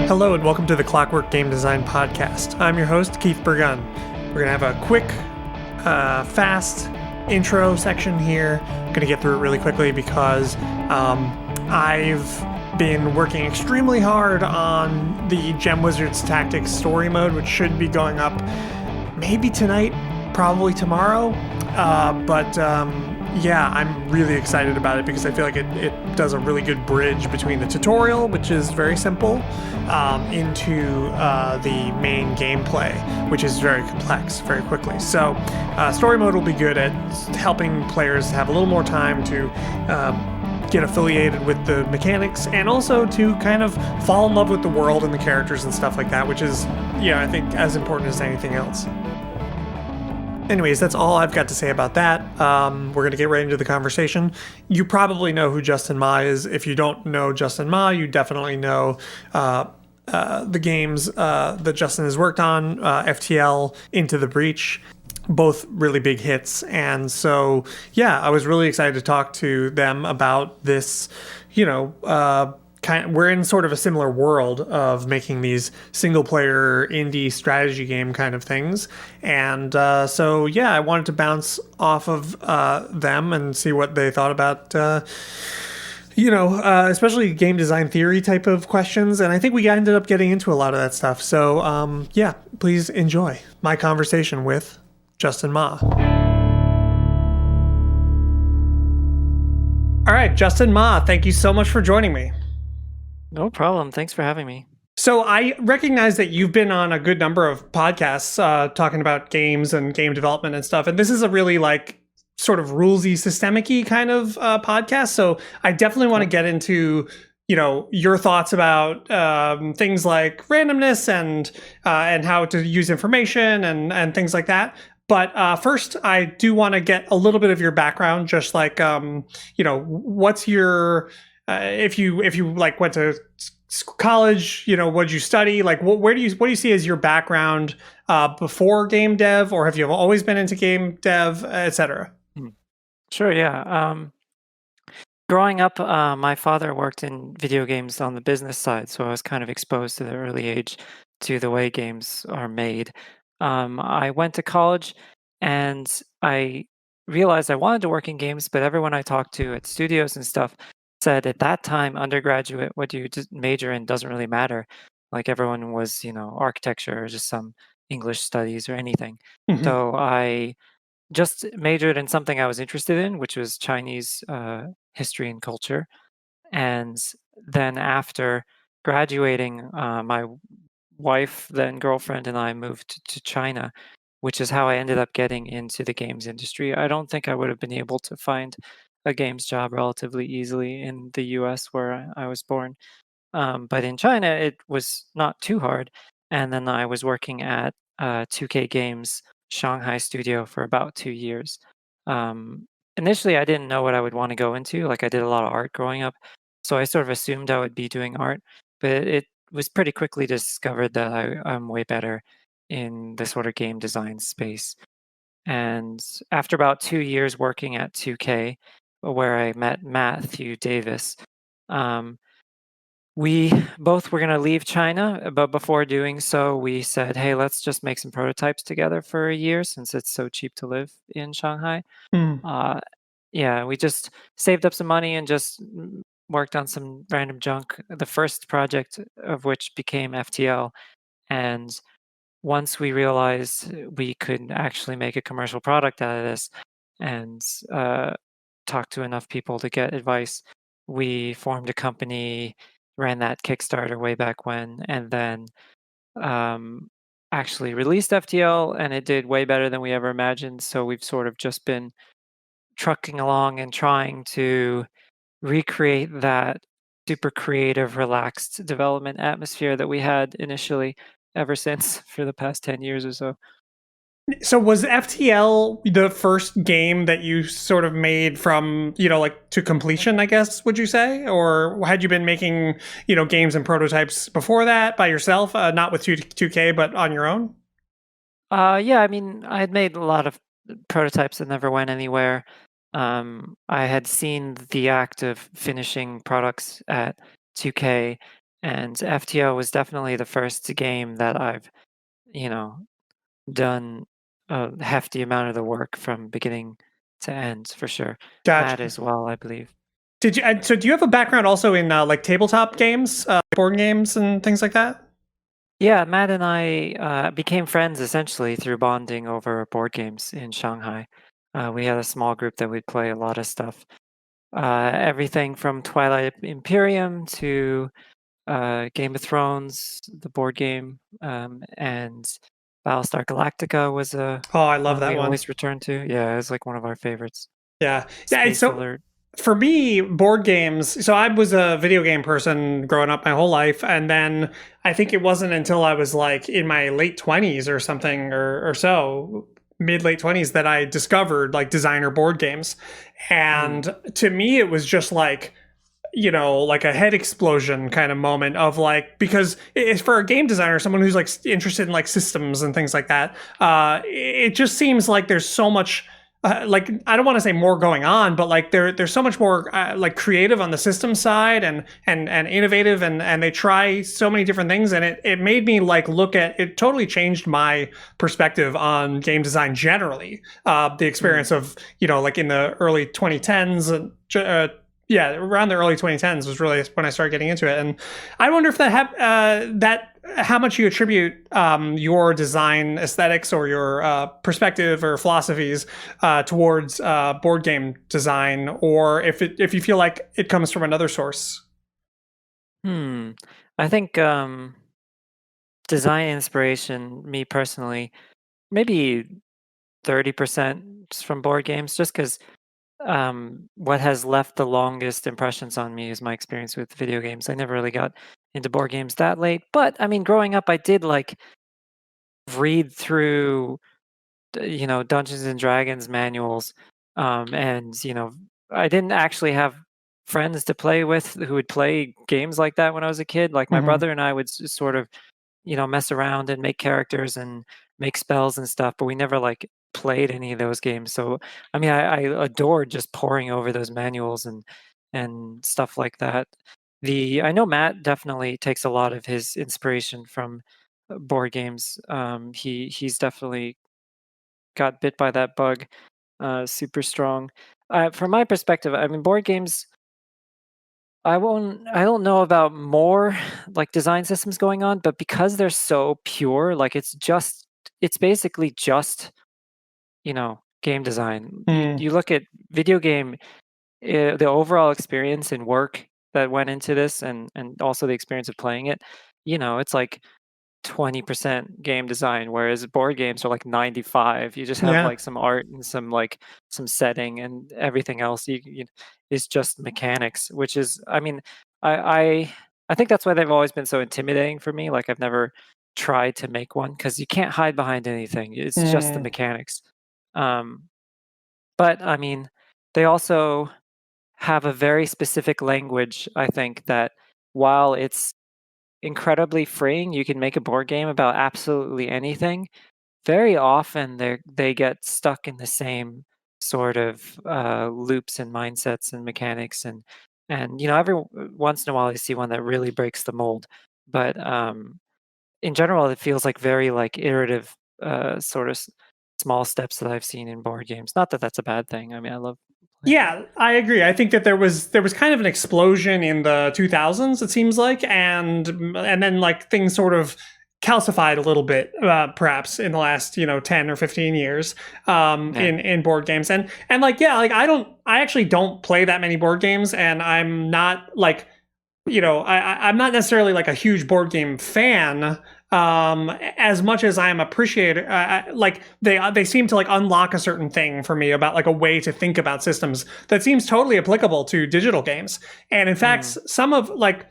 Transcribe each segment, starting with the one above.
Hello and welcome to the Clockwork Game Design Podcast. I'm your host, Keith Burgun. We're going to have a quick, fast intro section here. I'm going to get through it really quickly because I've been working extremely hard on the Gem Wizards Tactics story mode, which should be going up maybe tonight, probably tomorrow. Yeah, I'm really excited about it because I feel like it does a really good bridge between the tutorial, which is very simple, into the main gameplay, which is very complex, very quickly. So story mode will be good at helping players have a little more time to get affiliated with the mechanics and also to kind of fall in love with the world and the characters and stuff like that, which is, I think as important as anything else. Anyways, that's all I've got to say about that. We're going to get right into the conversation. You probably know who Justin Ma is. If you don't know Justin Ma, you definitely know the games that Justin has worked on, FTL, Into the Breach, both really big hits. And so, I was really excited to talk to them about this, we're in sort of a similar world of making these single player indie strategy game kind of things. And I wanted to bounce off of them and see what they thought about, especially game design theory type of questions. And I think we ended up getting into a lot of that stuff. So please enjoy my conversation with Justin Ma. All right, Justin Ma, thank you so much for joining me. No problem. Thanks for having me. So I recognize that you've been on a good number of podcasts talking about games and game development and stuff. And this is a really sort of rulesy, systemic-y kind of podcast. So I definitely want to get into, your thoughts about things like randomness and how to use information and things like that. But first, I do want to get a little bit of your background, just like, what's your... if you went to college, what did you study? What do you see as your background before game dev, or have you always been into game dev, etc.? Sure, yeah. Growing up, my father worked in video games on the business side, so I was kind of exposed at an early age to the way games are made. I went to college, and I realized I wanted to work in games, but everyone I talked to at studios and stuff said at that time, undergraduate, what you major in doesn't really matter. Like everyone was, architecture or just some English studies or anything. Mm-hmm. So I just majored in something I was interested in, which was Chinese history and culture. And then after graduating, my wife, then girlfriend, and I moved to China, which is how I ended up getting into the games industry. I don't think I would have been able to find a games job relatively easily in the US where I was born. But in China, it was not too hard. And then I was working at 2K Games Shanghai studio for about 2 years. Initially, I didn't know what I would want to go into. Like I did a lot of art growing up. So I sort of assumed I would be doing art. But it was pretty quickly discovered that I'm way better in the sort of game design space. And after about 2 years working at 2K, where I met Matthew Davis, we both were going to leave China, but before doing so, we said, hey, let's just make some prototypes together for a year since it's so cheap to live in Shanghai. We just saved up some money and just worked on some random junk, the first project of which became FTL. And once we realized we could actually make a commercial product out of this and talk to enough people to get advice, we formed a company, ran that Kickstarter way back when, and then actually released FTL, and it did way better than we ever imagined. So we've sort of just been trucking along and trying to recreate that super creative, relaxed development atmosphere that we had initially ever since for the past 10 years or so. So was FTL the first game that you sort of made from, to completion, I guess, would you say? Or had you been making, games and prototypes before that by yourself, not with 2K, but on your own? I had made a lot of prototypes that never went anywhere. I had seen the act of finishing products at 2K And FTL was definitely the first game that I've, you know, done a hefty amount of the work from beginning to end for sure. Matt Gotcha. as well, I believe. Did you? So do you have a background also in like tabletop games, board games, and things like that? Yeah, Matt and I became friends essentially through bonding over board games in Shanghai. We had a small group that we'd play a lot of stuff. Everything from Twilight Imperium to Game of Thrones, the board game, and Battlestar Galactica was a Oh, I love one that we one. always return to. Yeah, it's like one of our favorites. Yeah, yeah. And Space so Alert. for me, board games. So I was a video game person growing up my whole life, and then I think it wasn't until I was like in my late 20s or something, or so, mid late 20s, that I discovered like designer board games. Hmm. And to me, it was just like, like a head explosion kind of moment of like, because it's for a game designer, someone who's like interested in like systems and things like that. It just seems like there's so much. Like, I don't want to say more going on, but like there's so much more like creative on the system side, and innovative, and they try so many different things, and it made me like look at it. Totally changed my perspective on game design generally. The Hmm. experience of like in the early 2010s, yeah, around the early 2010s was really when I started getting into it. And I wonder if that how much you attribute your design aesthetics or your perspective or philosophies towards board game design, or if you feel like it comes from another source. Hmm. I think design inspiration, me personally, maybe 30% from board games, just because what has left the longest impressions on me is my experience with video games. I never really got into board games that late, but I mean, growing up, I did like read through, Dungeons and Dragons manuals, and I didn't actually have friends to play with who would play games like that when I was a kid. Like my Mm-hmm. brother and I would sort of mess around and make characters and make spells and stuff, but we never like played any of those games. So I mean, I adored just poring over those manuals and stuff like that. The I know Matt definitely takes a lot of his inspiration from board games. He's definitely got bit by that bug, super strong. From my perspective, I mean, board games. I don't know about more like design systems going on, but because they're so pure, like it's basically just, game design. Mm. You look at video game, the overall experience and work that went into this and also the experience of playing it, it's like 20% game design, whereas board games are like 95. You just have Yeah. like some art and some setting and everything else is just mechanics, which is, I mean, I, I I think that's why they've always been so intimidating for me. Like I've never tried to make one because you can't hide behind anything. It's just the Mm. mechanics. Um, but I mean, they also have a very specific language, I think, that while it's incredibly freeing. You can make a board game about absolutely anything. Very often they get stuck in the same sort of loops and mindsets and mechanics and every once in a while you see one that really breaks the mold. But in general, it feels like very like iterative sort of small steps that I've seen in board games. Not that that's a bad thing. I mean, I love playing them. Yeah, I agree. I think that there was kind of an explosion in the 2000s, it seems like, and then like things sort of calcified a little bit, perhaps in the last 10 or 15 years, Yeah. in board games, and like, yeah, like I actually don't play that many board games, and I'm not like, I'm not necessarily like a huge board game fan, as much as I am appreciated. Like they seem to like unlock a certain thing for me about like a way to think about systems that seems totally applicable to digital games. And in fact, Mm, some of like,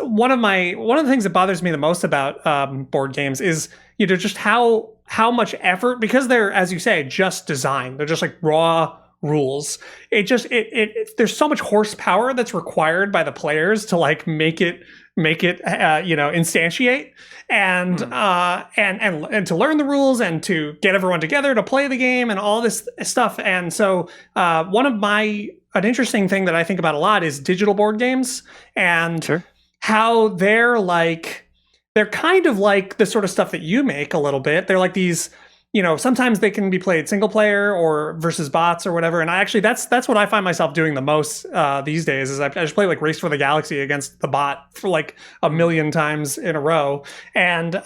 one of the things that bothers me the most about board games is just how much effort, because they're, as you say, just design. They're just like raw rules. There's so much horsepower that's required by the players to like make it instantiate, and mm, and to learn the rules and to get everyone together to play the game and all this stuff. And so an interesting thing that I think about a lot is digital board games, and sure. how they're kind of like the sort of stuff that you make a little bit. They're like these, sometimes they can be played single player or versus bots or whatever. And that's what I find myself doing the most these days is I just play like Race for the Galaxy against the bot for like a million times in a row. And,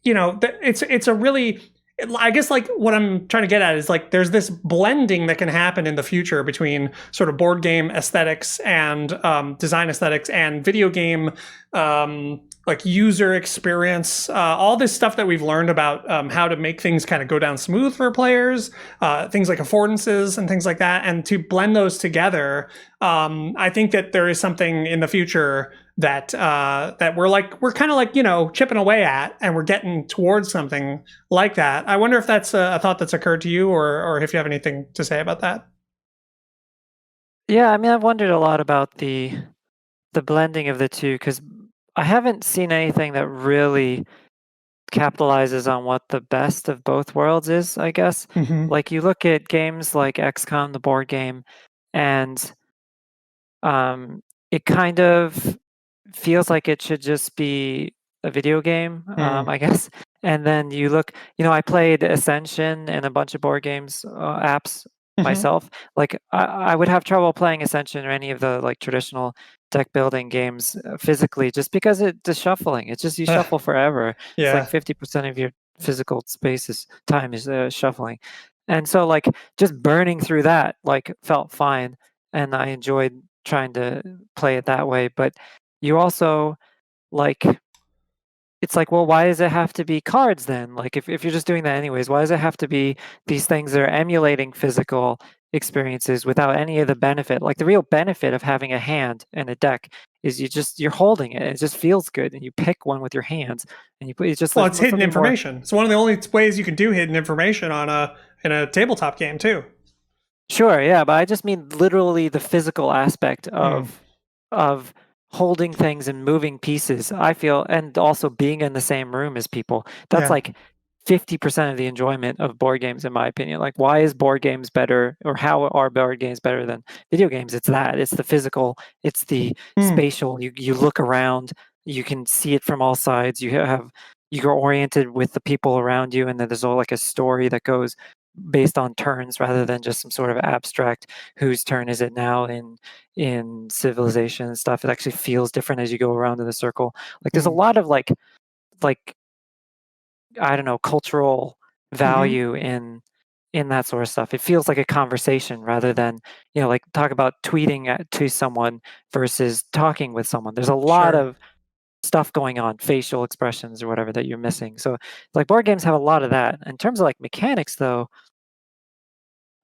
it's a really, I guess like what I'm trying to get at is like there's this blending that can happen in the future between sort of board game aesthetics and design aesthetics and video game like user experience, all this stuff that we've learned about how to make things kind of go down smooth for players, things like affordances and things like that, and to blend those together. I think that there is something in the future that we're kind of like chipping away at, and we're getting towards something like that. I wonder if that's a thought that's occurred to you, or if you have anything to say about that. Yeah, I mean, I've wondered a lot about the blending of the two because I haven't seen anything that really capitalizes on what the best of both worlds is, I guess. Mm-hmm. Like you look at games like XCOM, the board game, and it kind of feels like it should just be a video game, I guess. And then you look, I played Ascension and a bunch of board games, apps myself. Like I would have trouble playing Ascension or any of the like traditional deck building games physically, just because the shuffling. It's just you shuffle forever. Yeah. It's like 50% of your physical time is shuffling, and so like just burning through that like felt fine, and I enjoyed trying to play it that way. But you also like it's like, well, why does it have to be cards then? Like if you're just doing that anyways, why does it have to be these things that are emulating physical experiences without any of the benefit? Like the real benefit of having a hand and a deck is you're holding it. It just feels good, and you pick one with your hands, and it's just it's hidden information. It's one of the only ways you can do hidden information in a tabletop game too. Sure, yeah, but I just mean literally the physical aspect of holding things and moving pieces, I feel, and also being in the same room as people. That's like 50% of the enjoyment of board games, in my opinion. Like, why is board games better, or how are board games better than video games? It's the physical, it's the spatial. You look around, you can see it from all sides. You're oriented with the people around you, and then there's all like a story that goes based on turns rather than just some sort of abstract whose turn is it now in civilization and stuff. It actually feels different as you go around in the circle. Like there's a lot of like I don't know, cultural value in that sort of stuff. It feels like a conversation rather than, like talk about tweeting to someone versus talking with someone. There's a lot of stuff going on, facial expressions or whatever, that you're missing. So like board games have a lot of that. In terms of like mechanics though,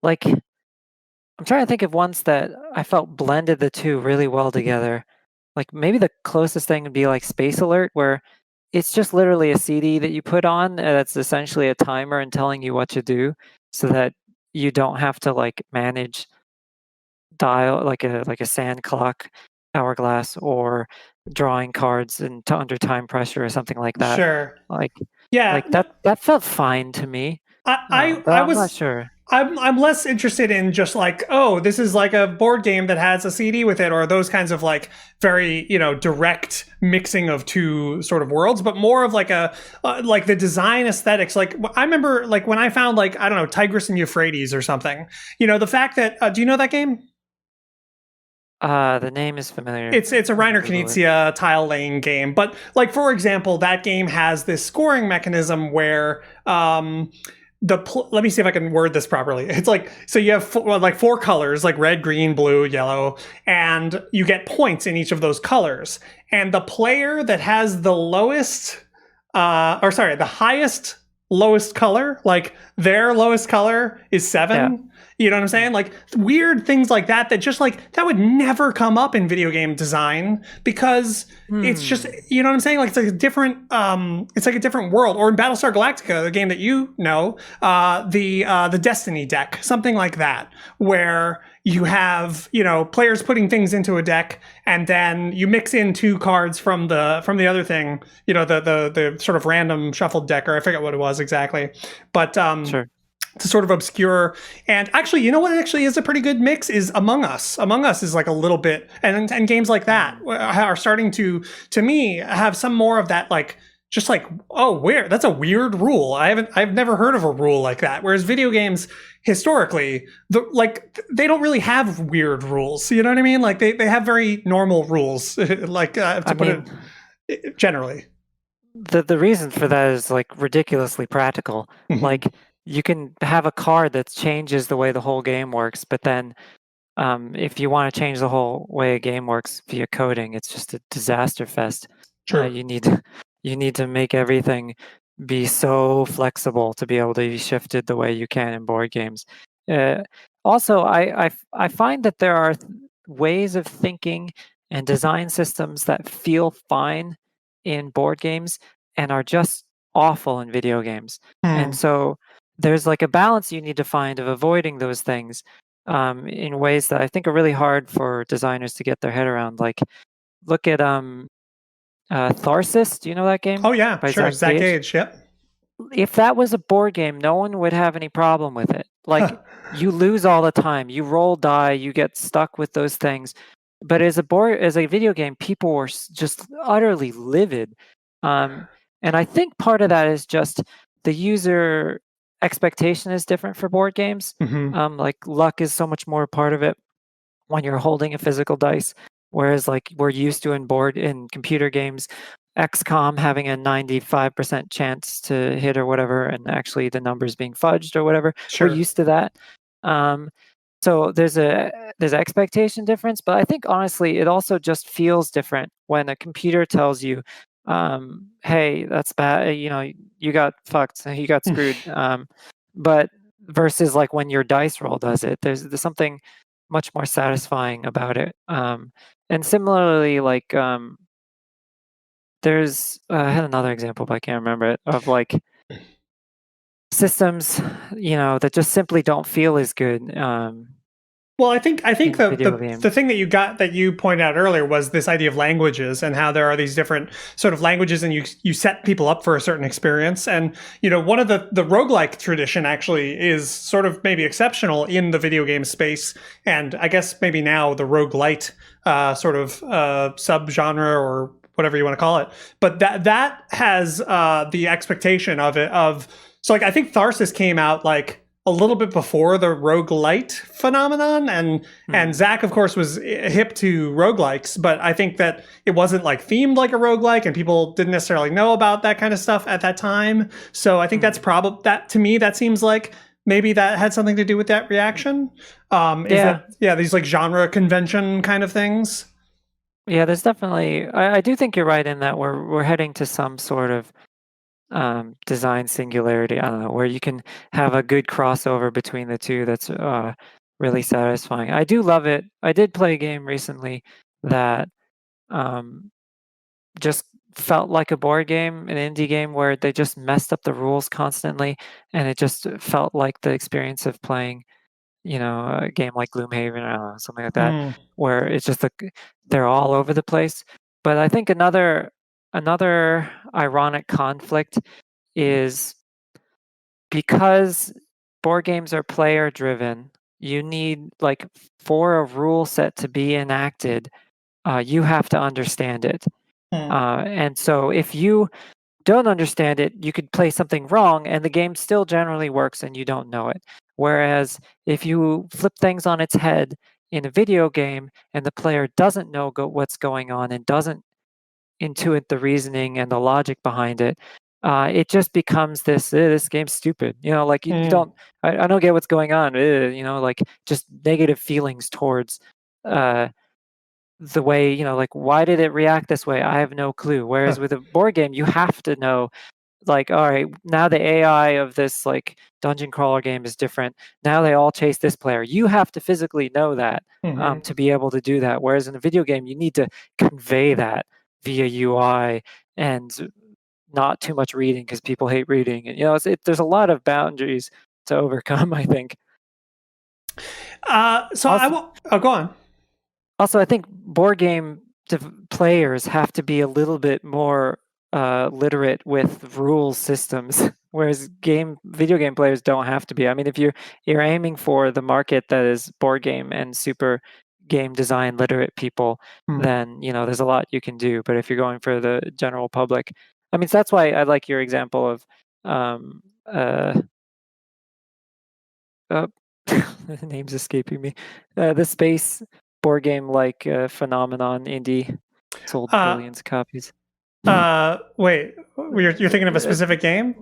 like I'm trying to think of ones that I felt blended the two really well together. Like maybe the closest thing would be like Space Alert, where it's just literally a CD that you put on that's essentially a timer and telling you what to do, so that you don't have to like manage dial like a sand clock, hourglass, or drawing cards and under time pressure or something like that. Sure. Like Yeah. that felt fine to me. I'm not sure. I'm less interested in just like, oh, this is like a board game that has a CD with it, or those kinds of like very, direct mixing of two sort of worlds, but more of like like the design aesthetics. Like I remember like when I found like, I don't know, Tigris and Euphrates or something, the fact that, do you know that game? The name is familiar. It's a Reiner Knizia tile laying game, but like for example, that game has this scoring mechanism where let me see if I can word this properly. It's like, so you have four colors, like red, green, blue, yellow, and you get points in each of those colors. And the player that has the the highest lowest color, like their lowest color is 7. Yeah. You know what I'm saying? Like weird things like that just like that would never come up in video game design, because it's just, you know what I'm saying? Like it's like a different world. Or in Battlestar Galactica, the game that the Destiny deck, something like that, where you have, players putting things into a deck, and then you mix in 2 cards from the other thing, the sort of random shuffled deck, or I forget what it was exactly. But sure. to sort of obscure. And actually, you know what actually is a pretty good mix is Among Us. Among Us is like a little bit, and games like that are starting to me, have some more of that, like, just like, oh, where that's a weird rule. I've never heard of a rule like that. Whereas video games historically, they don't really have weird rules. You know what I mean? Like they have very normal rules, like to put it generally. The reason for that is like ridiculously practical. Mm-hmm. Like you can have a card that changes the way the whole game works, but then if you want to change the whole way a game works via coding, it's just a disaster fest. Sure. You need to make everything be so flexible to be able to be shifted the way you can in board games. Also, I find that there are ways of thinking and design systems that feel fine in board games and are just awful in video games. And so there's like a balance you need to find of avoiding those things in ways that I think are really hard for designers to get their head around. Like, look at Tharsis. Do you know that game? Oh yeah, By sure. Zach Zach Gage? Gage. Yep. If that was a board game, no one would have any problem with it. Like, you lose all the time. You roll die. You get stuck with those things. But as a video game, people were just utterly livid. And I think part of that is just the user expectation is different for board games. Like luck is so much more a part of it when you're holding a physical dice, whereas like we're used to in computer games, XCOM having a 95% chance to hit or whatever, and actually the numbers being fudged or whatever. Sure. We're used to that. So there's expectation difference, but I think honestly it also just feels different when a computer tells you, hey, that's bad, you got fucked, you got screwed. But versus like when your dice roll does it, there's something much more satisfying about it. And similarly, like there's I had another example, but I can't remember it, of like systems, that just simply don't feel as good. Well, I think the the thing that you pointed out earlier was this idea of languages and how there are these different sort of languages, and you set people up for a certain experience. And one of the roguelike tradition actually is sort of maybe exceptional in the video game space, and I guess maybe now the roguelite sort of subgenre or whatever you want to call it. But that has the expectation of it so like I think Tharsis came out like a little bit before the roguelite phenomenon, and Zach of course was hip to roguelikes, but I think that it wasn't like themed like a roguelike, and people didn't necessarily know about that kind of stuff at that time. So I think that's probably that, to me, that seems like maybe that had something to do with that reaction. These like genre convention kind of things. Yeah, there's definitely, I do think you're right in that we're heading to some sort of design singularity, I don't know, where you can have a good crossover between the two that's really satisfying. I do love it. I did play a game recently that just felt like a board game, an indie game where they just messed up the rules constantly, and it just felt like the experience of playing a game like Gloomhaven, I don't know, something like that, where it's just they're all over the place. But I think another ironic conflict is because board games are player driven, you need like for a rule set to be enacted, you have to understand it. And so if you don't understand it, you could play something wrong and the game still generally works and you don't know it. Whereas if you flip things on its head in a video game and the player doesn't know what's going on and doesn't intuit the reasoning and the logic behind it, it just becomes this game's stupid. Like you don't, I don't get what's going on. Like just negative feelings towards the way, like why did it react this way? I have no clue. Whereas with a board game, you have to know, like, all right, now the AI of this like dungeon crawler game is different. Now they all chase this player. You have to physically know that to be able to do that. Whereas in a video game, you need to convey that via UI and not too much reading because people hate reading. And there's a lot of boundaries to overcome, I think. Go on. Also, I think board game players have to be a little bit more literate with rule systems. Whereas video game players don't have to be. I mean, if you're aiming for the market that is board game and super game design literate people, then there's a lot you can do. But if you're going for the general public, I mean, so that's why I like your example of um, uh, the name's escaping me. The space board game like phenomenon indie sold billions of copies. Wait, you're thinking of a specific game?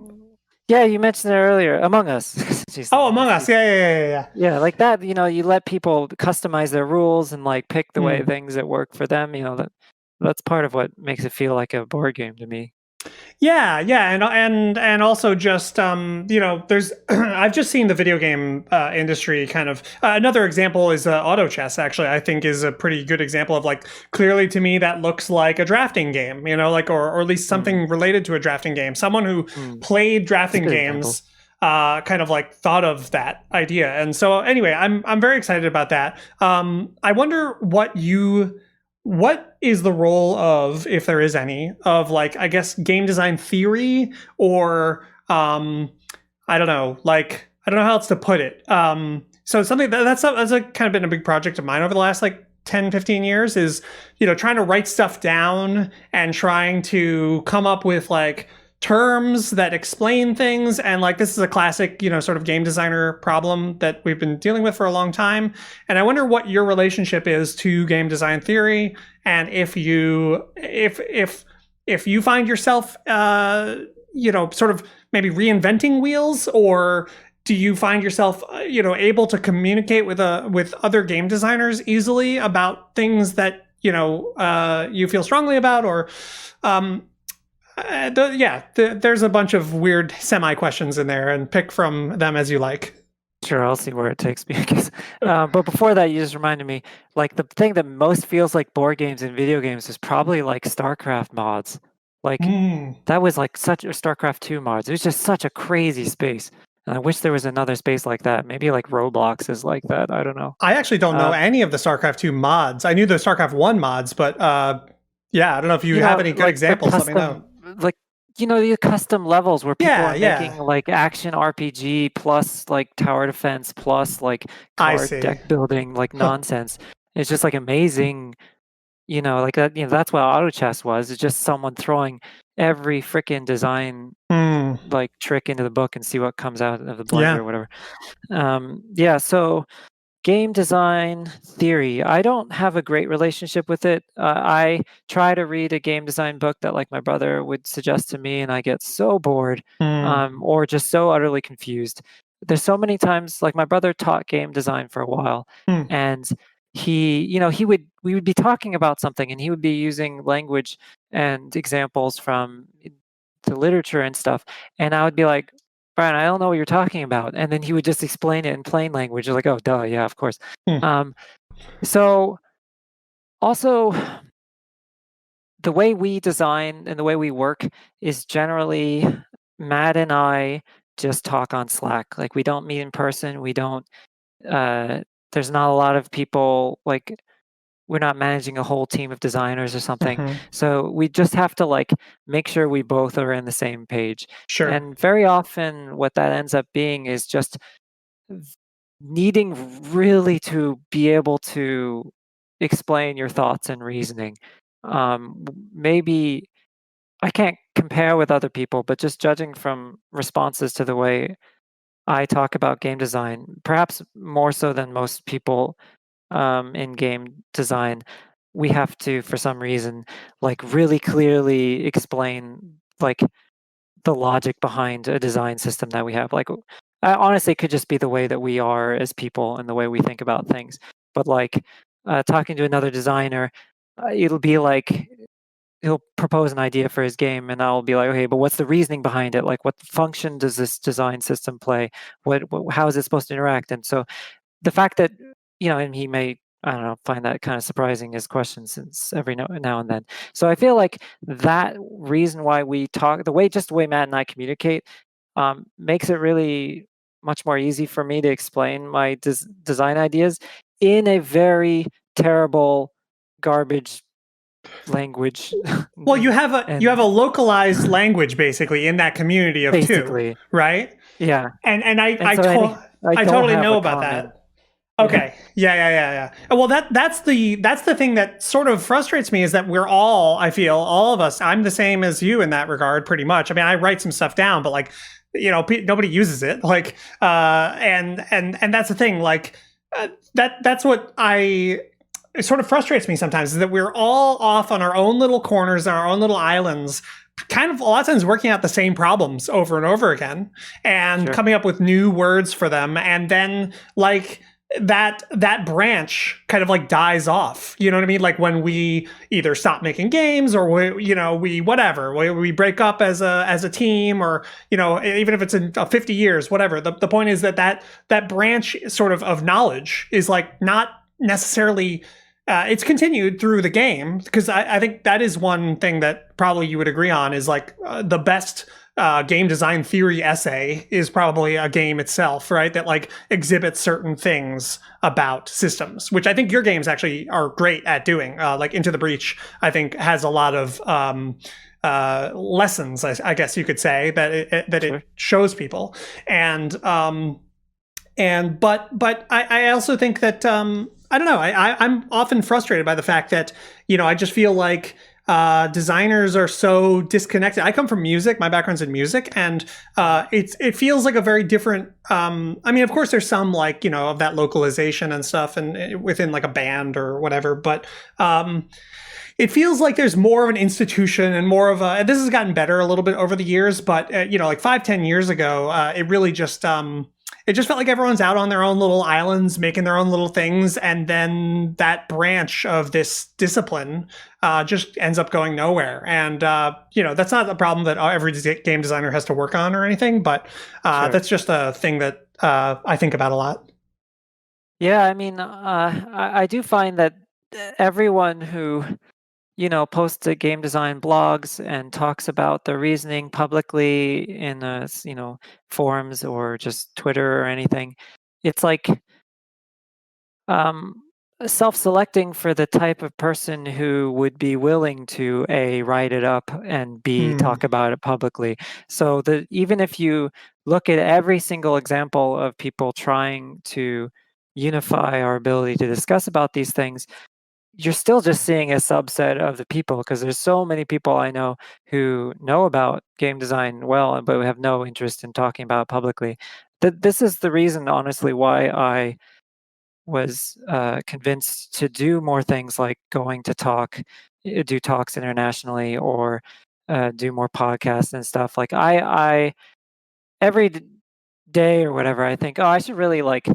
Yeah, you mentioned it earlier. Among Us. Jeez, Oh, Among Us. Yeah. Yeah, like that. You let people customize their rules and like pick the way things that work for them. That's part of what makes it feel like a board game to me. Yeah, and also just there's I've just seen the video game industry kind of another example is auto chess. Actually, I think is a pretty good example of like clearly to me that looks like a drafting game, like or at least something related to a drafting game. Someone who played drafting games kind of like thought of that idea, and so anyway, I'm very excited about that. I wonder what is the role of, if there is any, of like I guess game design theory or I don't know, like I don't know how else to put it. So something that's kind of been a big project of mine over the last like 10, 15 years is trying to write stuff down and trying to come up with like terms that explain things, and like this is a classic sort of game designer problem that we've been dealing with for a long time. And I wonder what your relationship is to game design theory, and if you find yourself sort of maybe reinventing wheels, or do you find yourself able to communicate with other game designers easily about things that you feel strongly about, or there's a bunch of weird semi-questions in there, and pick from them as you like. Sure, I'll see where it takes me. But before that, you just reminded me, like the thing that most feels like board games and video games is probably like StarCraft mods. Like that was like such a StarCraft 2 mods. It was just such a crazy space. And I wish there was another space like that. Maybe like Roblox is like that. I don't know. I actually don't know any of the StarCraft 2 mods. I knew the StarCraft 1 mods, but yeah, I don't know if you have any good examples. Let me know. Like the custom levels where people are making like action RPG plus like tower defense plus like card deck building like nonsense. It's just like amazing. Like that. That's what auto chess was. It's just someone throwing every freaking design like trick into the book and see what comes out of the blender or whatever. So game design theory, I don't have a great relationship with it. I try to read a game design book that like my brother would suggest to me, and I get so bored or just so utterly confused. There's so many times, like my brother taught game design for a while, and we would be talking about something and he would be using language and examples from the literature and stuff, and I would be like, Brian, I don't know what you're talking about. And then he would just explain it in plain language. You're like, oh, duh, yeah, of course. So also, the way we design and the way we work is generally Matt and I just talk on Slack. Like we don't meet in person. We don't, there's not a lot of people, like we're not managing a whole team of designers or something. So we just have to like make sure we both are in the same page. Sure. And very often what that ends up being is just needing really to be able to explain your thoughts and reasoning. Maybe I can't compare with other people, but just judging from responses to the way I talk about game design, perhaps more so than most people in game design, we have to, for some reason, like really clearly explain like the logic behind a design system that we have. Like, honestly, it could just be the way that we are as people and the way we think about things. But like talking to another designer, it'll be like he'll propose an idea for his game, and I'll be like, okay, but what's the reasoning behind it? Like, what function does this design system play? How is it supposed to interact? And so the fact that and he may, I don't know, find that kind of surprising, his questions since every now and then. So I feel like that reason why we talk, the way Matt and I communicate, makes it really much more easy for me to explain my design ideas in a very terrible, garbage language. Well, you have a And localized language basically in that community of two, basically, right? yeah. And And so I I don't totally have know a about common. that. Yeah, Okay. Yeah. Well, that's the thing that sort of frustrates me is that we're all, I feel, all of us, I'm the same as you in that regard, pretty much. I mean, I write some stuff down, but like, nobody uses it. Like, and that's the thing. Like, that's what it sort of frustrates me sometimes is that we're all off on our own little corners, on our own little islands, kind of a lot of times working out the same problems over and over again and sure. coming up with new words for them. And then like that branch kind of like dies off. You know what I mean? Like when we either stop making games or we whatever, we break up as a team, or even if it's in 50 years, whatever. The point is that branch sort of knowledge is like not necessarily it's continued through the game, because I think that is one thing that probably you would agree on is like the best game design theory essay is probably a game itself, right? That like exhibits certain things about systems, which I think your games actually are great at doing. Like Into the Breach, I think has a lot of lessons, I guess you could say, that Sure. it shows people, but I also think that I don't know. I'm often frustrated by the fact that I just feel like designers are so disconnected. I come from music. My background's in music, and it feels like a very different. I mean, of course, there's some like of that localization and stuff, and within like a band or whatever, but. It feels like there's more of an institution and more of a. And this has gotten better a little bit over the years, but like 5-10 years ago, it really just. It just felt like everyone's out on their own little islands making their own little things, and then that branch of this discipline just ends up going nowhere. And that's not a problem that every game designer has to work on or anything, but Sure. that's just a thing that I think about a lot. Yeah, I mean, I do find that everyone who posts to game design blogs and talks about the reasoning publicly in forums or just Twitter or anything, it's like um, self-selecting for the type of person who would be willing to A, write it up, and B, Hmm. talk about it publicly. So even if you look at every single example of people trying to unify our ability to discuss about these things, you're still just seeing a subset of the people, because there's so many people I know who know about game design well, but have no interest in talking about it publicly. This is the reason, honestly, why I was convinced to do more things like going to do talks internationally, or do more podcasts and stuff. Like I every day or whatever, I think, oh, I should really like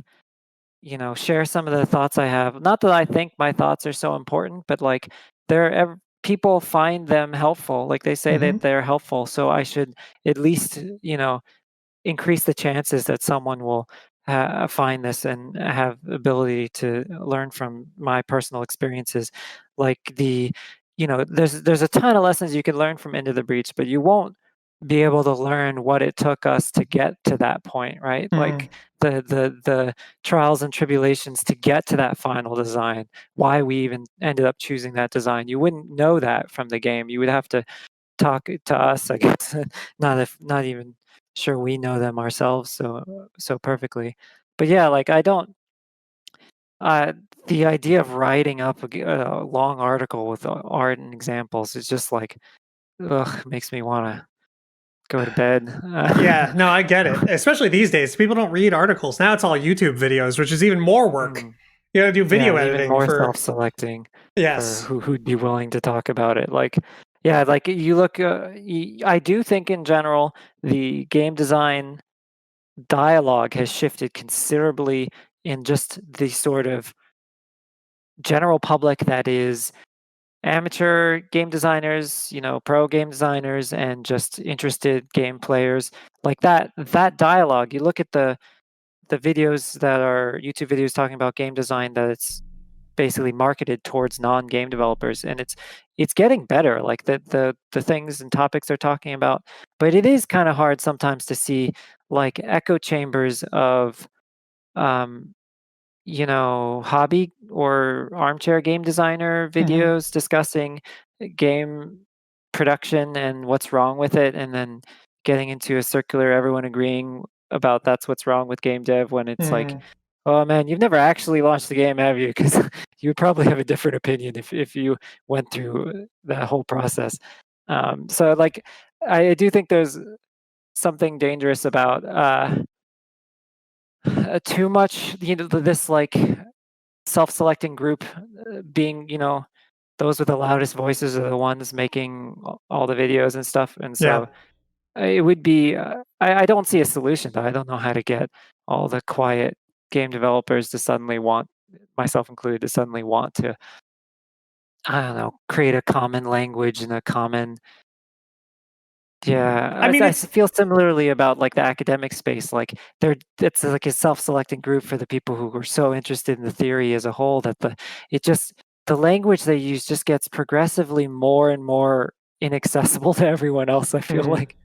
share some of the thoughts I have. Not that I think my thoughts are so important, but like people find them helpful. Like they say Hmm. that they're helpful, so I should at least increase the chances that someone will find this and have ability to learn from my personal experiences. Like there's a ton of lessons you can learn from Into the Breach, but you won't be able to learn what it took us to get to that point, right? Hmm. Like the trials and tribulations to get to that final design, why we even ended up choosing that design. You wouldn't know that from the game. You would have to talk to us, I guess. Not even sure we know them ourselves so perfectly. But yeah, like I don't uh the idea of writing up a long article with art and examples is just like, ugh, makes me want to go to bed. Yeah, no, I get it. Especially these days, people don't read articles. Now it's all YouTube videos, which is even more work. Mm, You got to do yeah, video and even editing more for. self-selecting for Yes. who'd be willing to talk about it. Like, yeah, like you look. I do think in general the game design dialogue has shifted considerably in just the sort of general public that is amateur game designers, pro game designers, and just interested game players. Like that dialogue, you look at the videos that are YouTube videos talking about game design, that it's basically marketed towards non-game developers, and it's getting better, like the things and topics they're talking about. But it is kind of hard sometimes to see like echo chambers of um hobby or armchair game designer Mm-hmm. videos discussing game production and what's wrong with it, and then getting into a circular, everyone agreeing about that's what's wrong with game dev when it's like, Mm-hmm. oh man, you've never actually launched the game, have you? Because you would probably have a different opinion if you went through that whole process. So like, I do think there's something dangerous about too much, this like self-selecting group being, those with the loudest voices are the ones making all the videos and stuff. And Yeah. so it would be, I don't see a solution though. I don't know how to get all the quiet game developers to suddenly want, myself included, to suddenly want to, I don't know, create a common language and a common, yeah, I mean, feel similarly about like the academic space. Like it's like a self-selecting group for the people who are so interested in the theory as a whole that the language they use just gets progressively more and more inaccessible to everyone else. I feel mhm. like,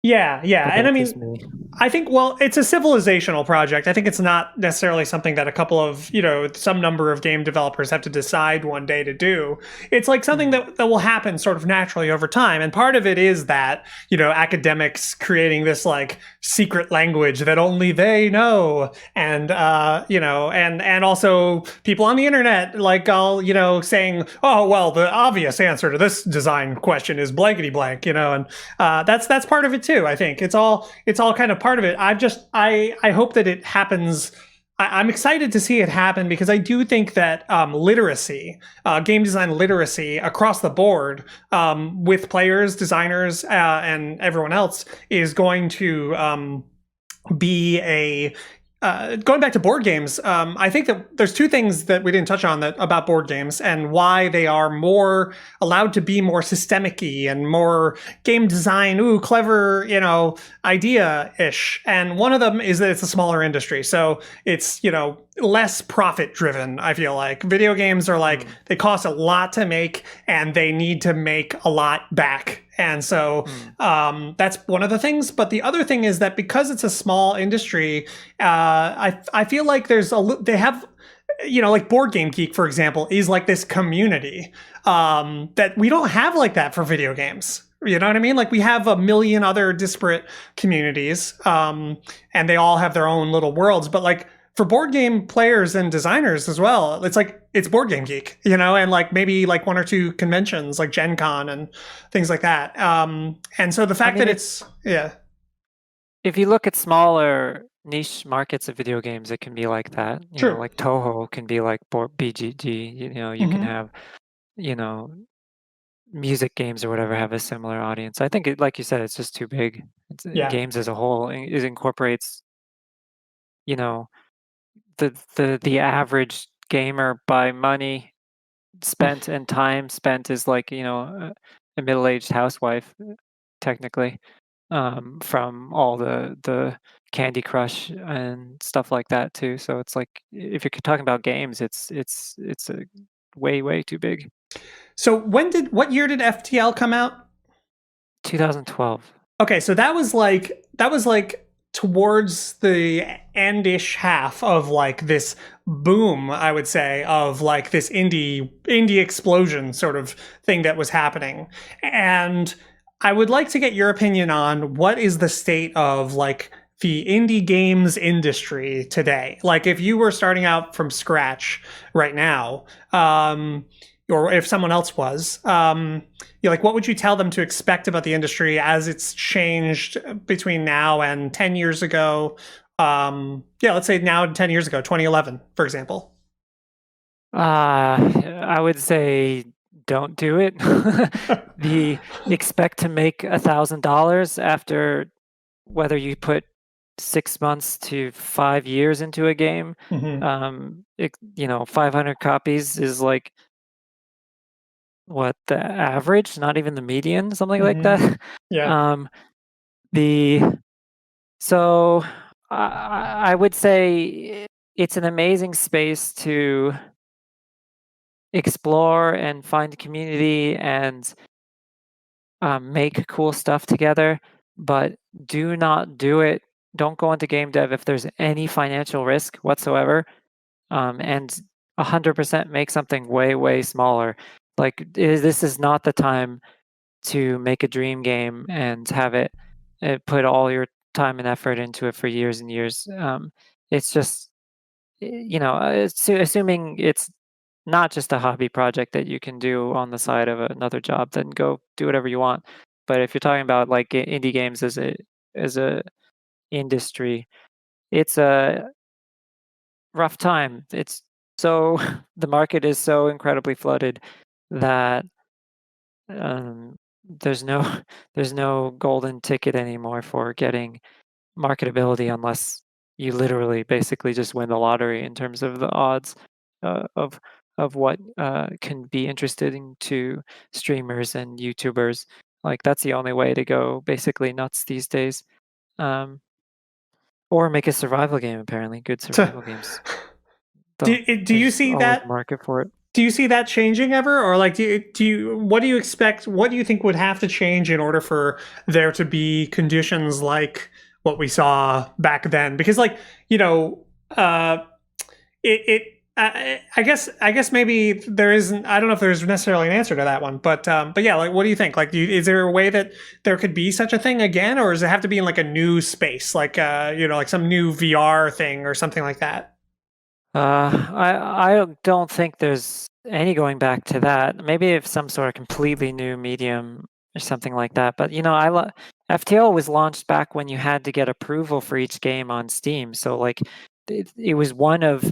Yeah, yeah. but And I that's just mean, me. I think, well, it's a civilizational project. I think it's not necessarily something that a couple of, some number of game developers have to decide one day to do. It's like something Mm, that will happen sort of naturally over time. And part of it is that, academics creating this like secret language that only they know. And, and also people on the internet, like all, saying, oh, well, the obvious answer to this design question is blankety blank, and that's part of it too. I think it's all kind of part of it. I hope that it happens. I'm excited to see it happen because I do think that literacy, game design literacy across the board, with players, designers, and everyone else, is going to be a going back to board games. I think that there's two things that we didn't touch on that about board games and why they are more allowed to be more systemic-y and more game design, clever, idea-ish. And one of them is that it's a smaller industry, so it's less profit driven. I feel like video games are like, mm, they cost a lot to make and they need to make a lot back. And so mm. that's one of the things. But the other thing is that because it's a small industry, I feel like they have, like Board Game Geek, for example, is like this community that we don't have like that for video games. You know what I mean? Like we have a million other disparate communities, and they all have their own little worlds. But like for board game players and designers as well, it's like it's Board Game Geek, and like maybe like one or two conventions like Gen Con and things like that. And so the I fact mean, that it's, yeah, if you look at smaller niche markets of video games, it can be like that. true. Like Toho can be like BGG. You can Hmm. have, you know, music games or whatever have a similar audience. I think, like you said, it's just too big. Yeah. Games as a whole it incorporates, you know, the average gamer by money spent and time spent is like, a middle-aged housewife, technically, from all the Candy Crush and stuff like that too. So it's like if you're talking about games, it's a way too big. So what year did FTL come out? 2012. Okay, so that was like towards the endish half of like this boom, I would say, of like this indie explosion sort of thing that was happening. And I would like to get your opinion on what is the state of like the indie games industry today. Like if you were starting out from scratch right now, or if someone else was, like what would you tell them to expect about the industry as it's changed between now and 10 years ago? Yeah, let's say now and 10 years ago, 2011, for example. I would say don't do it. The expect to make $1,000 after whether you put 6 months to 5 years into a game. Hmm. 500 copies is like what the average, not even the median, something like Hmm. that. Yeah. Um, the so I would say it's an amazing space to explore and find community and make cool stuff together, but do not do it. Don't go into game dev if there's any financial risk whatsoever. and 100% make something way, way smaller. Like this is not the time to make a dream game and have it put all your time and effort into it for years and years. It's just, assuming it's not just a hobby project that you can do on the side of another job, then go do whatever you want. But if you're talking about like indie games as a industry, it's a rough time. It's so the market is so incredibly flooded that um, there's no there's no golden ticket anymore for getting marketability unless you literally basically just win the lottery in terms of the odds of what can be interesting to streamers and YouTubers. Like that's the only way to go basically nuts these days. Um, or make a survival game. Apparently, good survival games. Do you There's see always a that? market for it. Do you see that changing ever, or like do you what do you expect? What do you think would have to change in order for there to be conditions like what we saw back then? Because like uh, I guess maybe there isn't. I don't know if there's necessarily an answer to that one, but yeah, like what do you think? Like, is there a way that there could be such a thing again, or does it have to be in like a new space, like like some new VR thing or something like that? I don't think there's any going back to that. Maybe if some sort of completely new medium or something like that. But FTL was launched back when you had to get approval for each game on Steam. So like it was one of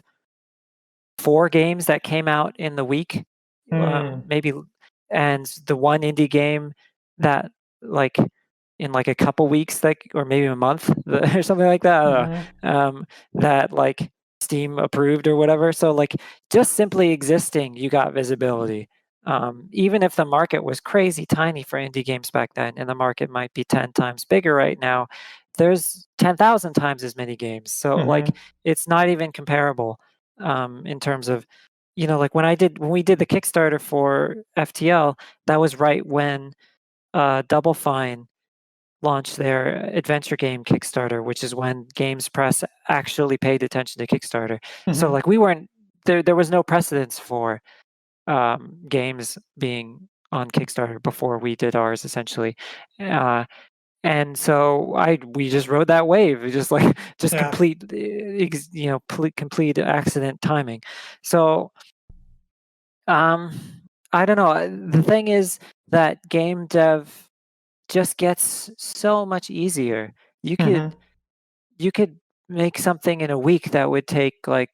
4 games that came out in the week, Hmm. maybe, and the one indie game that like in like a couple weeks, like or maybe a month or something like that. I don't Hmm. know, that like Steam approved or whatever. So like just simply existing, you got visibility. Even if the market was crazy tiny for indie games back then, and the market might be 10 times bigger right now, there's 10,000 times as many games. So like Hmm. it's not even comparable in terms of, like when we did the Kickstarter for FTL, that was right when Double Fine launched their adventure game Kickstarter, which is when Games Press actually paid attention to Kickstarter. So Hmm. like we weren't there. There was no precedence for games being on Kickstarter before we did ours, essentially. Uh, and so we just rode that wave. We just like just Yeah. complete accident timing. So um, I don't know. The thing is that game dev just gets so much easier. You Hmm. could you could make something in a week that would take like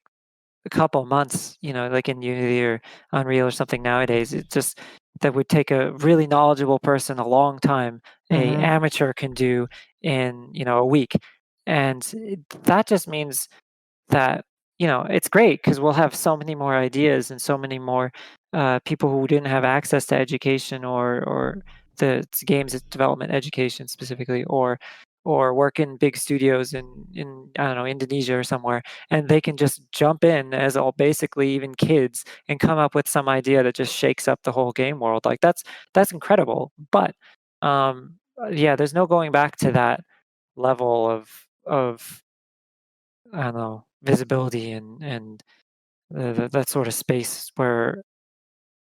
a couple months, like in Unity or Unreal or something nowadays. It just that would take a really knowledgeable person a long time. A Hmm. amateur can do in, a week. And that just means that it's great because we'll have so many more ideas and so many more people who didn't have access to education or the games development education specifically, or work in big studios in I don't know, Indonesia or somewhere, and they can just jump in as all basically even kids and come up with some idea that just shakes up the whole game world. Like that's incredible. But yeah, there's no going back to that level of I don't know, visibility and that sort of space where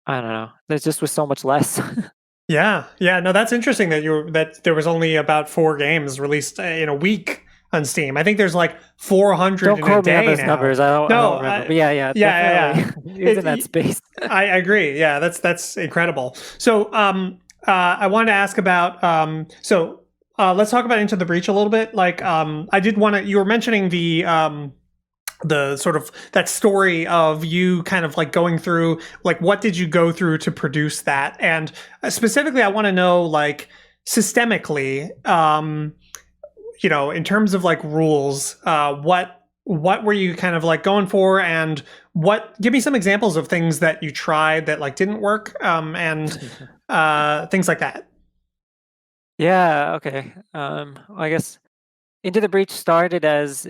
I don't know. There's just was so much less. Yeah, yeah. No, that's interesting that there was only about 4 games released in a week on Steam. I think there's like 400 Don't in a quote me on day those now. numbers. I don't No, remember. But yeah, yeah, yeah, definitely. yeah. It was in that space. I agree. Yeah, that's incredible. So, I wanted to ask about let's talk about Into the Breach a little bit. Like, I did want to. You were mentioning the sort of that story of you kind of like going through, like, what did you go through to produce that, and specifically I want to know, like, systemically, in terms of like rules, what were you kind of like going for, and what give me some examples of things that you tried that like didn't work, and things like that. Yeah. Okay. I guess Into the Breach started as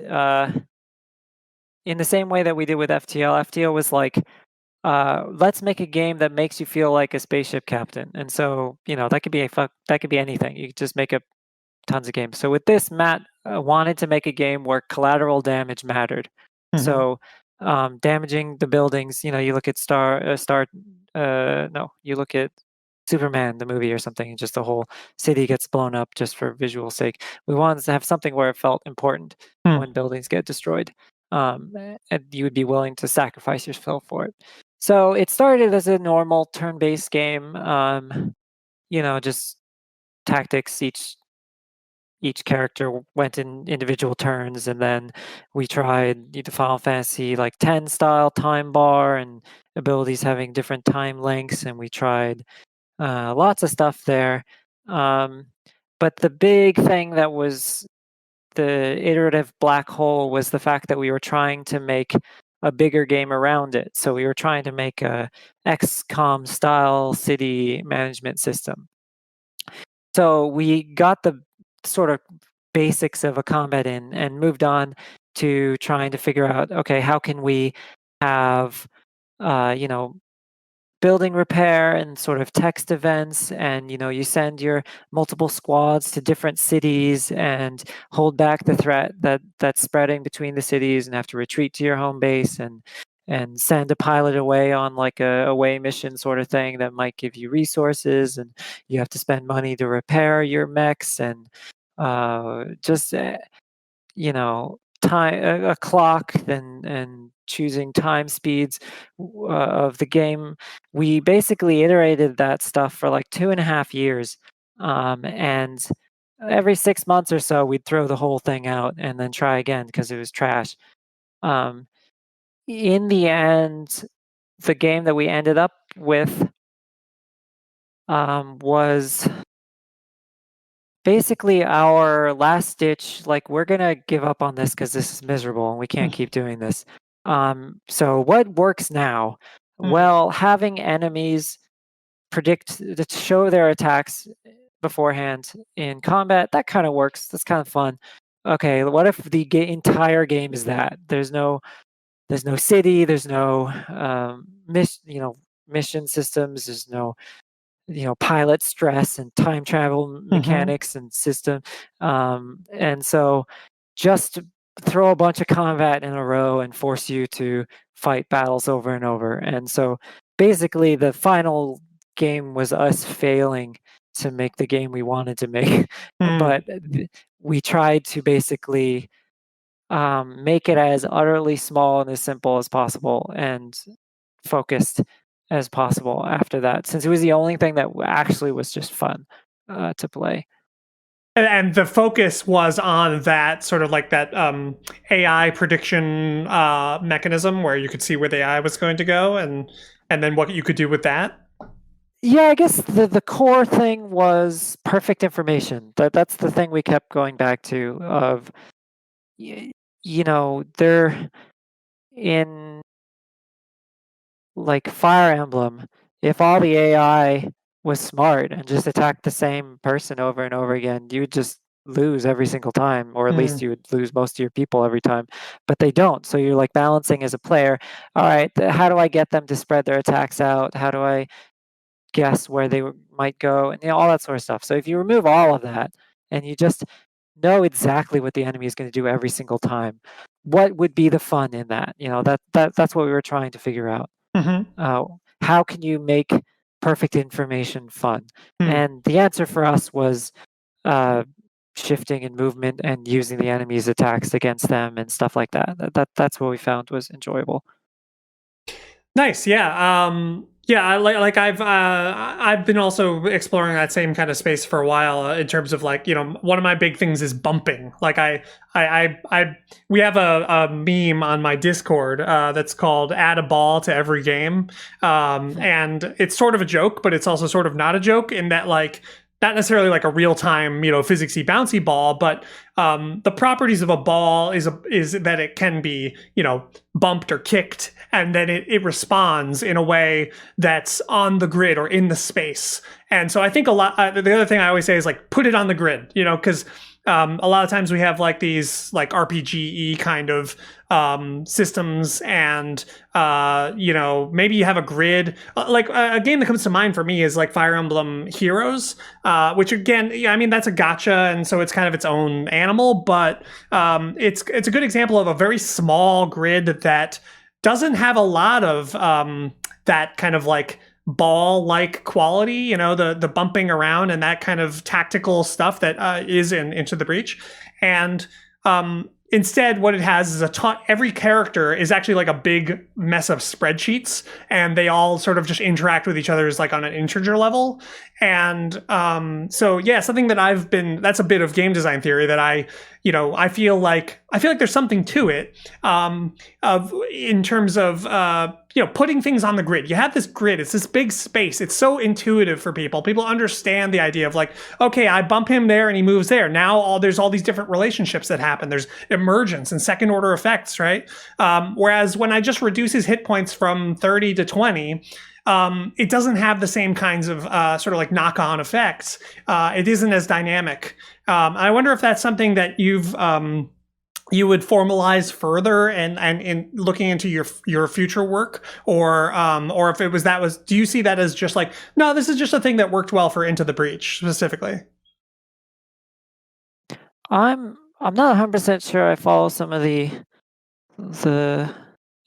in the same way that we did with FTL. FTL was like, let's make a game that makes you feel like a spaceship captain, and so that could be that could be anything. You could just make up tons of games. So with this, Matt wanted to make a game where collateral damage mattered. Hmm. So damaging the buildings. You look at you look at Superman, the movie or something, and just the whole city gets blown up just for visual sake. We wanted to have something where it felt important when buildings get destroyed, and you would be willing to sacrifice yourself for it. So it started as a normal turn-based game, just tactics. Each character went in individual turns, and then we tried the Final Fantasy like 10 style time bar and abilities having different time lengths, and we tried lots of stuff there. But the big thing that was the iterative black hole was the fact that we were trying to make a bigger game around it. So we were trying to make a XCOM style city management system. So we got the sort of basics of a combat in and moved on to trying to figure out, okay, how can we have, building repair and sort of text events, and you send your multiple squads to different cities and hold back the threat that's spreading between the cities, and have to retreat to your home base and send a pilot away on like a away mission sort of thing that might give you resources, and you have to spend money to repair your mechs, and just time a clock and choosing time speeds of the game. We basically iterated that stuff for like 2.5 years, and every 6 months or so we'd throw the whole thing out and then try again because it was trash. In the end, the game that we ended up with was basically our last ditch, like, we're gonna give up on this because this is miserable and we can't keep doing this. So what works now? Well, having enemies predict to show their attacks beforehand in combat, that kind of works. That's kind of fun. Okay, what if the entire game is that? There's no city, there's no mission systems, there's no pilot stress and time travel mechanics and system. And so just throw a bunch of combat in a row and force you to fight battles over and over. And so basically the final game was us failing to make the game we wanted to make. But we tried to basically make it as utterly small and as simple as possible and focused as possible after that, since it was the only thing that actually was just fun to play. And the focus was on that sort of like that AI prediction mechanism where you could see where the AI was going to go, and then what you could do with that. Yeah, I guess the core thing was perfect information. That's the thing we kept going back to. Of they're in like Fire Emblem. If all the AI was smart and just attacked the same person over and over again, you would just lose every single time, or at least you would lose most of your people every time. But they don't. So you're like balancing as a player. All right, how do I get them to spread their attacks out? How do I guess where they might go? And all that sort of stuff. So if you remove all of that and you just know exactly what the enemy is going to do every single time, what would be the fun in that? That's what we were trying to figure out. How can you make perfect information fun? And the answer for us was shifting and movement and using the enemy's attacks against them and stuff like that. That's what we found was enjoyable. Nice, yeah. I've been also exploring that same kind of space for a while in terms of like, one of my big things is bumping. Like we have a meme on my Discord that's called "Add a ball to every game," and it's sort of a joke, but it's also sort of not a joke in that, like, not necessarily like a real-time, physicsy bouncy ball, but the properties of a ball is that it can be, bumped or kicked, and then it responds in a way that's on the grid or in the space. And so I think a lot, the other thing I always say is like, put it on the grid, because a lot of times we have like these like RPG-y kind of systems, and maybe you have a grid. Like a game that comes to mind for me is like Fire Emblem Heroes, which again, that's a gacha, and so it's kind of its own animal, but it's a good example of a very small grid that doesn't have a lot of that kind of like ball-like quality, you know, the bumping around and that kind of tactical stuff that is in Into the Breach. And instead, what it has is a ton. Every character is actually like a big mess of spreadsheets, and they all sort of just interact with each other as like on an integer level. And so yeah, something that that's a bit of game design theory that I feel like there's something to it, of in terms of putting things on the grid. You have this grid, it's this big space, it's so intuitive for people. People understand the idea of like, okay, I bump him there and he moves there. Now there's all these different relationships that happen. There's emergence and second order effects, right? Whereas when I just reduce his hit points from 30 to 20, it doesn't have the same kinds of sort of like knock-on effects. It isn't as dynamic. I wonder if that's something that you would formalize further and in looking into your future work, or if it was do you see that as just like, no, this is just a thing that worked well for Into the Breach specifically? I'm not 100% sure I follow some of the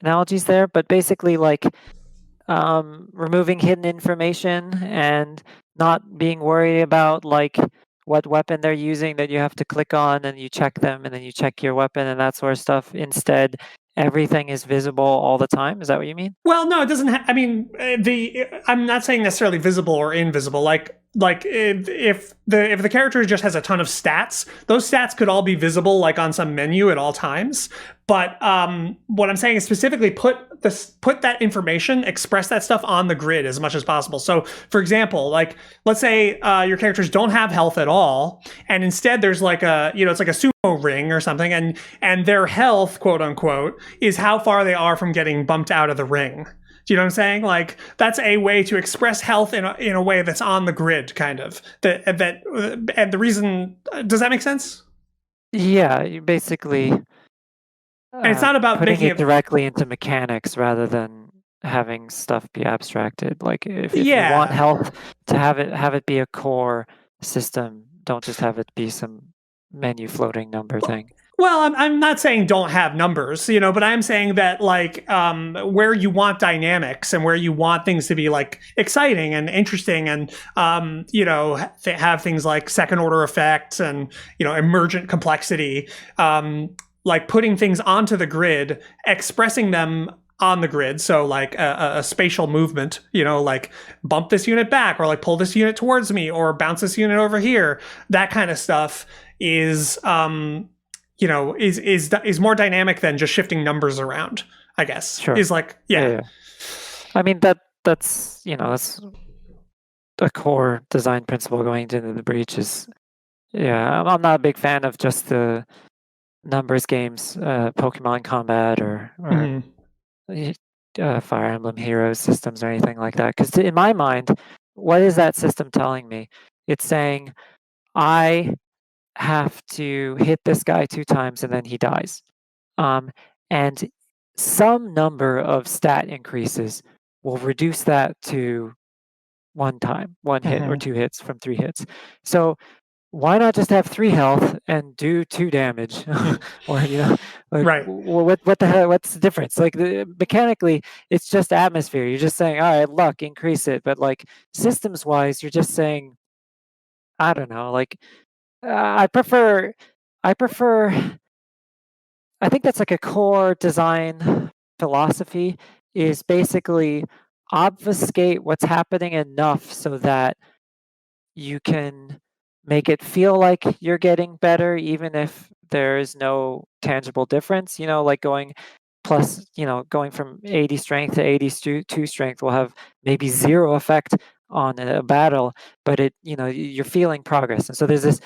analogies there, but basically like removing hidden information and not being worried about like what weapon they're using that you have to click on and you check them and then you check your weapon and that sort of stuff. Instead, everything is visible all the time. Is that what you mean? Well, no, it doesn't. I mean, I'm not saying necessarily visible or invisible. Like if the character just has a ton of stats, those stats could all be visible like on some menu at all times. But what I'm saying is specifically put that information, express that stuff on the grid as much as possible. So, for example, like let's say your characters don't have health at all, and instead there's like it's like a sumo ring or something, and their health, quote unquote, is how far they are from getting bumped out of the ring. Do you know what I'm saying? Like that's a way to express health in a way that's on the grid, kind of. And the reason, does that make sense? Yeah, you basically. And it's not about putting making it directly into mechanics rather than having stuff be abstracted. Like if you want health to have it be a core system, don't just have it be some menu floating number thing. Well, I'm not saying don't have numbers, but I'm saying that like where you want dynamics and where you want things to be like exciting and interesting and have things like second order effects and emergent complexity, like putting things onto the grid, expressing them on the grid. So like a spatial movement, like bump this unit back or like pull this unit towards me or bounce this unit over here. That kind of stuff is is more dynamic than just shifting numbers around, I guess. Sure. Is like, yeah. I mean, that's that's a core design principle going into the breach is, I'm not a big fan of just the numbers games, Pokemon Combat or Fire Emblem Heroes systems or anything like that. Because in my mind, what is that system telling me? It's saying, I have to hit this guy 2 times and then he dies. And some number of stat increases will reduce that to 1 time, 1 hit or 2 hits from 3 hits. So why not just have 3 health and do 2 damage? Or like, right. What the hell? What's the difference? Like mechanically, it's just atmosphere. You're just saying, all right, luck, increase it. But like systems wise, you're just saying, I don't know, like I prefer. I think that's like a core design philosophy, is basically obfuscate what's happening enough so that you can make it feel like you're getting better, even if there is no tangible difference. Like going from 80 strength to 82 strength will have maybe 0 effect on a battle, but you're feeling progress. And so there's this,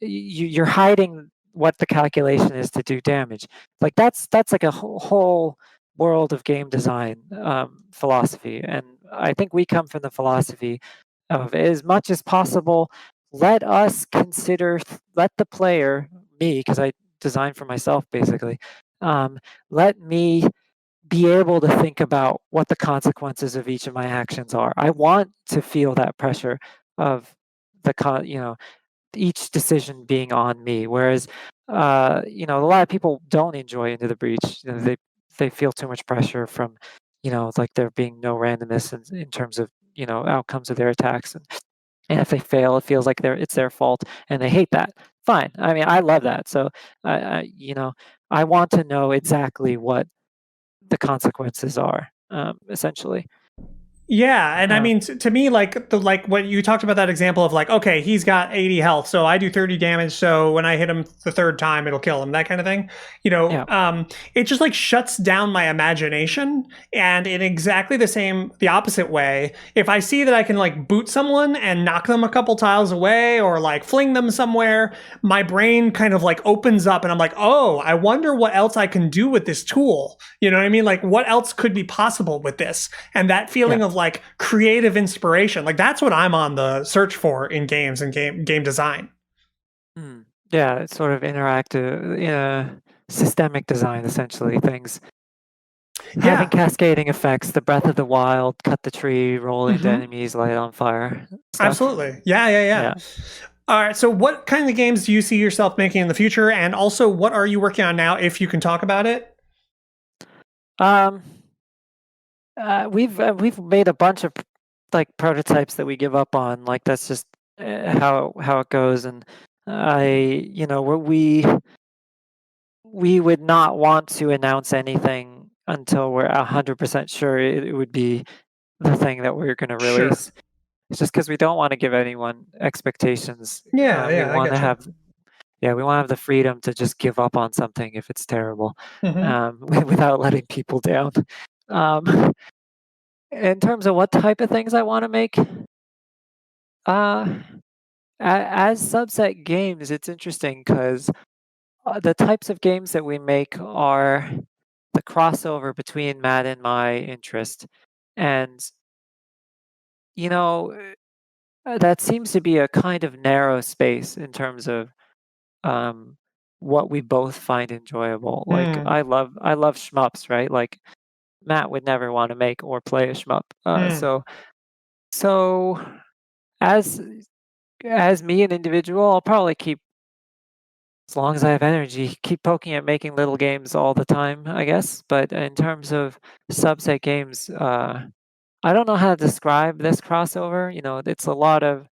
you're hiding what the calculation is to do damage. Like that's like a whole world of game design philosophy. And I think we come from the philosophy of, as much as possible, let us consider, let the player, me, because I design for myself basically, let me be able to think about what the consequences of each of my actions are. I want to feel that pressure of each decision being on me. Whereas, a lot of people don't enjoy Into the Breach. they feel too much pressure from, like there being no randomness in terms of outcomes of their attacks, and if they fail, it feels like it's their fault, and they hate that. Fine. I mean, I love that. So I want to know exactly what the consequences are, essentially. Yeah, and I Um, mean, to me, like what you talked about, that example of like, okay, he's got 80 health, so I do 30 damage, so when I hit him the third time, it'll kill him. That kind of thing. yeah. It just like shuts down my imagination, and in exactly the opposite way, if I see that I can like boot someone and knock them a couple tiles away, or like fling them somewhere, my brain kind of like opens up, and I'm like, oh, I wonder what else I can do with this tool. You know what I mean? Like, what else could be possible with this? And that feeling Yeah. of like creative inspiration, like that's what I'm on the search for in games and game design. Yeah, it's sort of interactive, systemic design, essentially. Things having Yeah. cascading effects, the Breath of the Wild, cut the tree, roll into Hmm. enemies, light it on fire stuff. Absolutely. Yeah. Yeah. All right. So, what kind of games do you see yourself making in the future? And also, what are you working on now, if you can talk about it? Um, we've made a bunch of like prototypes that we give up on. Like that's just how it goes. And we would not want to announce anything until we're 100% sure it would be the thing that we're going to Sure. release. It's just because we don't want to give anyone expectations. We Yeah, I want to get you. have, yeah, we want to have the freedom to just give up on something if it's terrible, Hmm. without letting people down. Um, in terms of what type of things I want to make, uh, as subset games, it's interesting because the types of games that we make are the crossover between Matt and my interest, and you know that seems to be a kind of narrow space in terms of um, what we both find enjoyable. Like Mm, I love shmups, right? Like Matt would never want to make or play a shmup. mm. So as as me an individual, I'll probably keep, as long as I have energy, keep poking at making little games all the time, I guess. But in terms of subset games, I don't know how to describe this crossover. It's a lot of,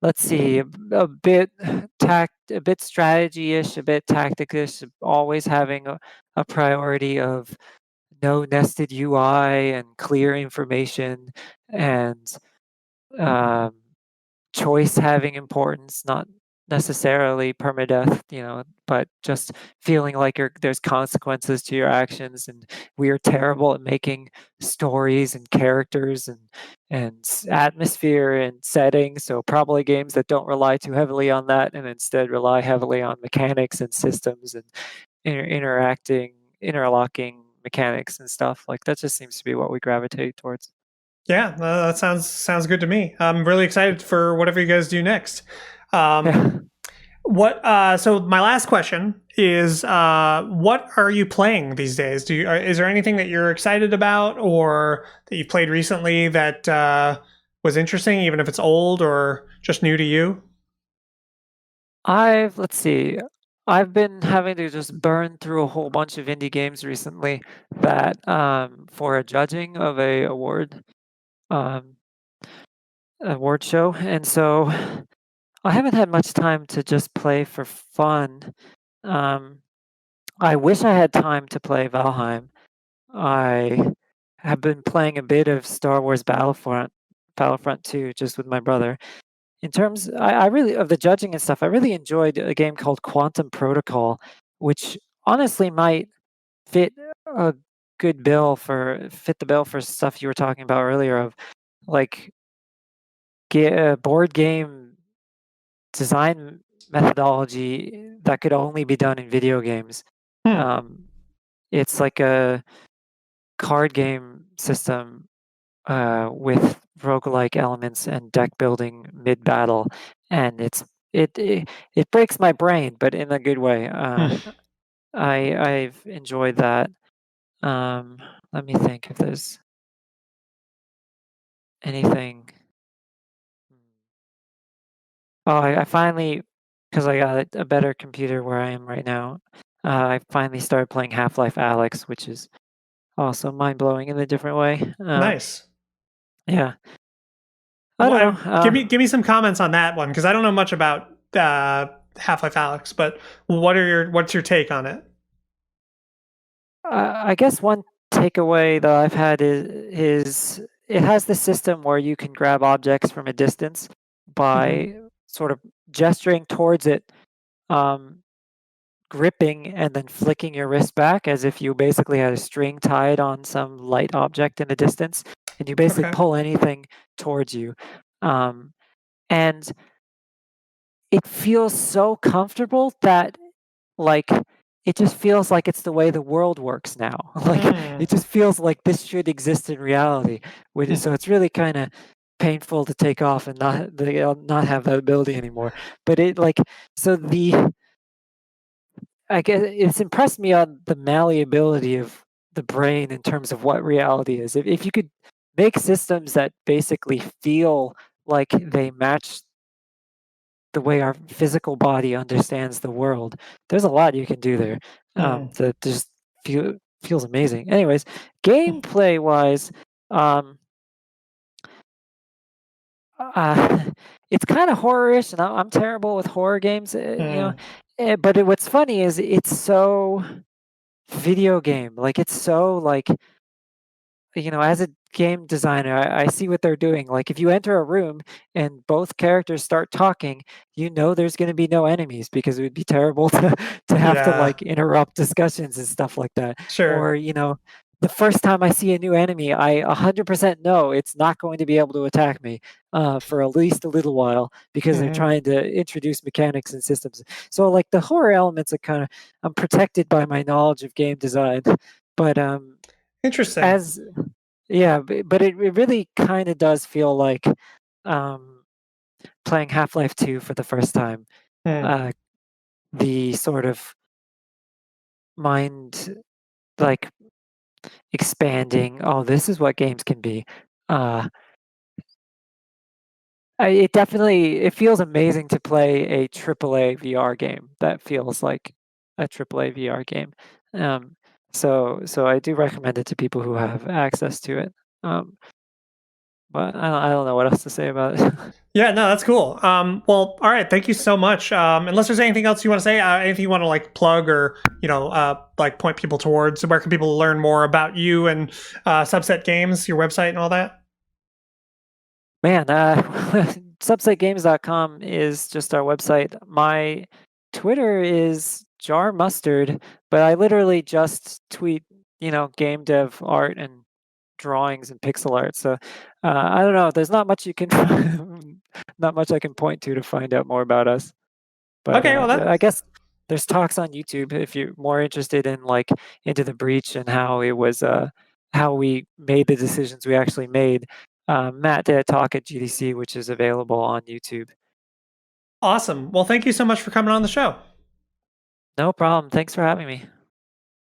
let's see, a bit strategy-ish, a bit tactic-ish, always having a priority of no nested UI and clear information, and um, choice having importance, not necessarily permadeath, but just feeling like there's consequences to your actions, and we are terrible at making stories and characters and atmosphere and setting. So probably games that don't rely too heavily on that and instead rely heavily on mechanics and systems and interlocking mechanics and stuff. Like that just seems to be what we gravitate towards. Yeah, that sounds good to me. I'm really excited for whatever you guys do next. Um, Yeah. what? So my last question is, what are you playing these days? Is there anything that you're excited about, or that you've played recently that was interesting, even if it's old or just new to you? Let's see. I've been having to just burn through a whole bunch of indie games recently that for a judging of a um award show. And so I haven't had much time to just play for fun. Um I wish I had time to play Valheim. I have been playing a bit of Star Wars Battlefront 2 just with my brother. In terms, I really, of the judging and stuff, I really enjoyed a game called Quantum Protocol, which honestly might fit a fit the bill for stuff you were talking about earlier of like board game design methodology that could only be done in video games. Hmm. Um, it's like a card game system with roguelike elements and deck building mid battle, and it breaks my brain, but in a good way. Hmm. I've enjoyed that. Let me think if there's anything. Oh, I finally, because I got a better computer where I am right now. I finally started playing Half-Life Alyx, which is also mind-blowing in a different way. Nice. Yeah. I Well, don't know. give me some comments on that one because I don't know much about Half-Life Alyx, but what's your take on it? I guess one takeaway that I've had is it has the system where you can grab objects from a distance Hmm. by sort of gesturing towards it, um, gripping, and then flicking your wrist back as if you basically had a string tied on some light object in the distance, and you basically Okay. pull anything towards you. Um, and it feels so comfortable that like it just feels like it's the way the world works now. Like Mm. it just feels like this should exist in reality. So it's really kind of painful to take off and not have that ability anymore. But it like so the I guess it's impressed me on the malleability of the brain in terms of what reality is. If you could make systems that basically feel like they match the way our physical body understands the world, there's a lot you can do there, Mm. that just feels amazing. Anyways, gameplay wise, um, uh, it's kind of horror-ish, and I'm terrible with horror games. Mm. But what's funny is it's so video game. Like it's so like as a game designer, I see what they're doing. Like, if you enter a room and both characters start talking, there's going to be no enemies because it would be terrible to have to Yeah. like interrupt discussions and stuff like that. Sure. Or, the first time I see a new enemy, I 100% know it's not going to be able to attack me for at least a little while because they're Hmm. trying to introduce mechanics and systems. So, like, the horror elements are I'm protected by my knowledge of game design. But Interesting. as yeah, but it really kind of does feel like um, playing Half-Life 2 for the first time. Mm. Uh, the sort of mind like expanding, oh, this is what games can be. Uh, it feels amazing to play a AAA VR game that feels like a AAA VR game. Um, so I do recommend it to people who have access to it. Um, but I don't know what else to say about it. Yeah, no, that's cool. Well, all right, thank you so much. Unless there's anything else you want to say, anything you want to like plug or like point people towards, where can people learn more about you and Subset Games, your website, and all that? Man, subsetgames.com is just our website. My Twitter is jar mustard, but I literally just tweet, game dev art and drawings and pixel art. So I don't know. There's not much you can, not much I can point to find out more about us. But Okay, well I that guess there's talks on YouTube if you're more interested in like Into the Breach and how it was how we made the decisions we actually made. Matt did a talk at GDC, which is available on YouTube. awesome. Well, thank you so much for coming on the show. No problem. Thanks for having me.